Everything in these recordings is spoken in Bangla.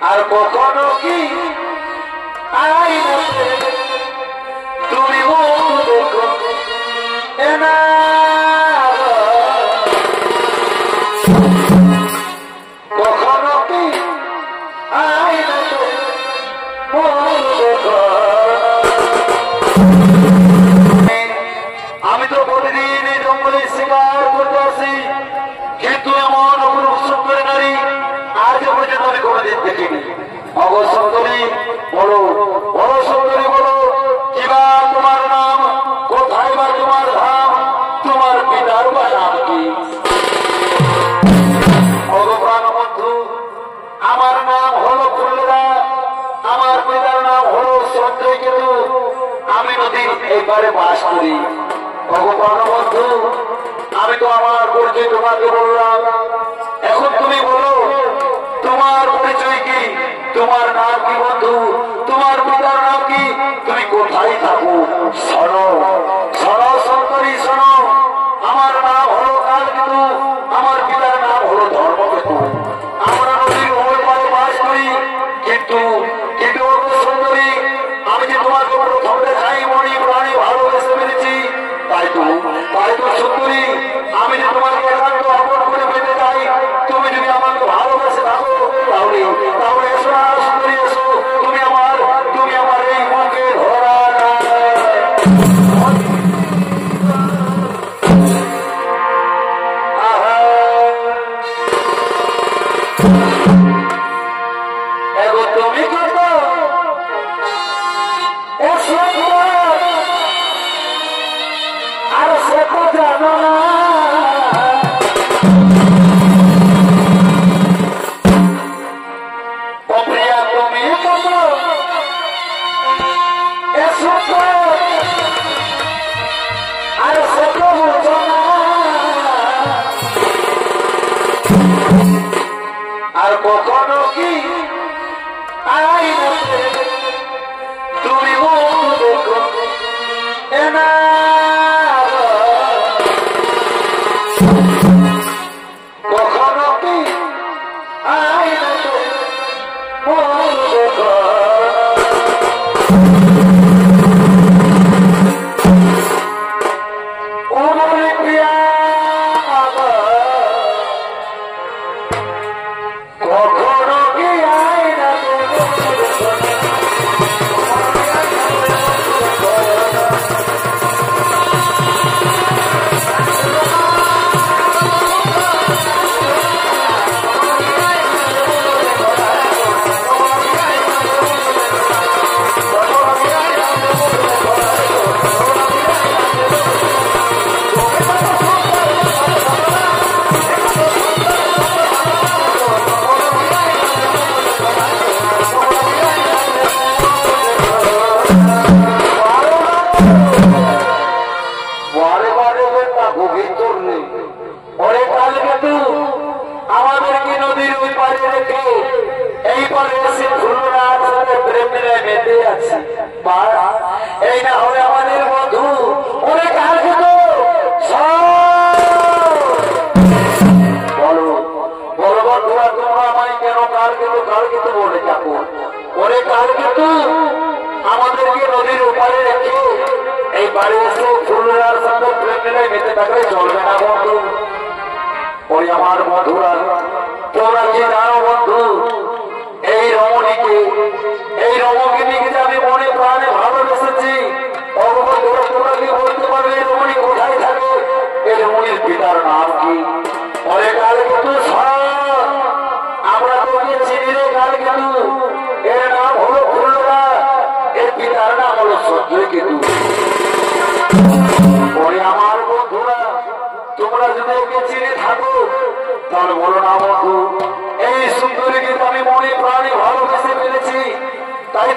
আর কখনো কি আইনাতে তুমি মুখ দেখো এনা কখনো কি আইনাতে মুখ দেখো। আমি তো প্রতিদিন এই জঙ্গলে শিকার করতে আসি, কিন্তু এমন অপরূপ সুন্দরী নারী আজ পর্যন্ত আমি কোনোদিন দেখিনি। অবসুন্দরী বলো, বড় সুন্দরী বলো, কিবা তোমার নাম, কোথায় বা তোমার ধাম, তোমার পিতার বা নাম কি? ভগবান বন্ধু, আমার নাম হলো ফুল্লরা, আমার পিতার নাম হলো সঞ্জয় কেতু, আমি নদীর এবারে বাস করি। ভগবান বন্ধু, আমি তো আমার পরিচয় তোমাকে বললাম, এখন তুমি বলো তোমার পরিচয় কি, তোমার নাম কি বন্ধু, তোমার পিতার নাম কি, তুমি কোথায় থাকো? শোনো শোনো সুন্দরী শোনো, আমার নাম হলো কালকেতু, আমার পিতার নাম হলো ধর্মকেতু, আমরা নদীর ওই পারে বাস করি। কিন্তু কিন্তু সুন্দরী, আমি যে তোমাকে প্রথম দেখাই মনি প্রাণী ভালোবেসে ফেলেছি, তাই তো সুন্দরী, আমি যে তোমাকে একান্ত আপন করে পেতে চাই, তুমি যদি আমাকে ভালোবেসে থাকো তাহলে তাহলে এসো না সুন্দরী, এসো, তুমি আমার এই মনকে ধরা এগো তুমি কত এসো আর সে তো জানো না, ও প্রিয়া তুমি কত এসো আর সে তো বুঝো না, আর কখনো কি আইনাতে তুমি মুখ দেখো এনা কখনো কি আইনাতে মুখ দেখো। ওরে প্রিয়া কখনো কি আইনাতে আমাদেরকে নদীর ওই পারে রেখে এই পারে এসে ফুলনার সাথে প্রেম মিলে বেঁধে আছে, এই না হলে আমাদের বন্ধু অনেক কালকে তো বলো বলো বন্ধুরা, তোমরা আমায় কেন কালকে তো বলে যাবো? ওরে কালকে তো আমাদেরকে নদীর ওপারে রেখে এই বাড়ি এসে ফুলনার সাথে প্রেম মিলে বেঁধে থাকলে চলবে না বন্ধু। ওই আমার বন্ধুরা, তোমরা কি জানো বন্ধু, এই রমণীকে যে আমি মনে প্রাণে ভালোবেসেছি, তোমরা কি বলতে পারবে এই রমণী কোথায় থাকে? এই রমণীর পিতার নাম কি? পরে কালকেতু আমরা তোকে চিনি রে কালকেতু, এর নাম হলো ফুল্লরা, এর পিতার নাম হলো সঞ্জয় কেতু। ওই আমার বন্ধুরা, তোমরা যদি ওকে চিনে থাকো তাহলে বলো না বন্ধু, এই সুন্দরীকে আমি মনে প্রাণে ভালোবেসে ফেলেছি, তাই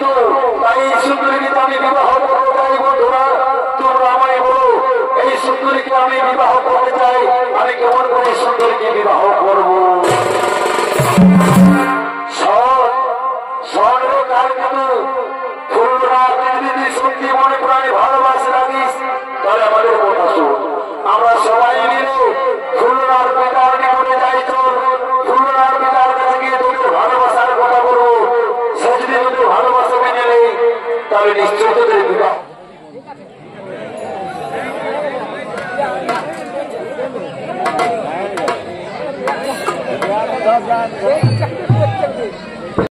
এই সুন্দরীকে আমি বিবাহ করতে চাই। বন্ধুরা তোমরা আমায় বলো, এই সুন্দরীকে আমি বিবাহ করতে চাই, আমি কেমন করে সুন্দরীকে বিবাহ করব? যদি সত্যি মনে প্রাণে ভালোবাসে রাখিস তাহলে আমাদের কথা শোন, আমরা সবাই মিলে ফুলনার পিতার নিকটে যাই, চল ফুলনার পিতার কাছে গিয়ে তোদের ভালোবাসার কথা বলবো। তাহলে নিশ্চয় তোদের বিবাহ। Stop,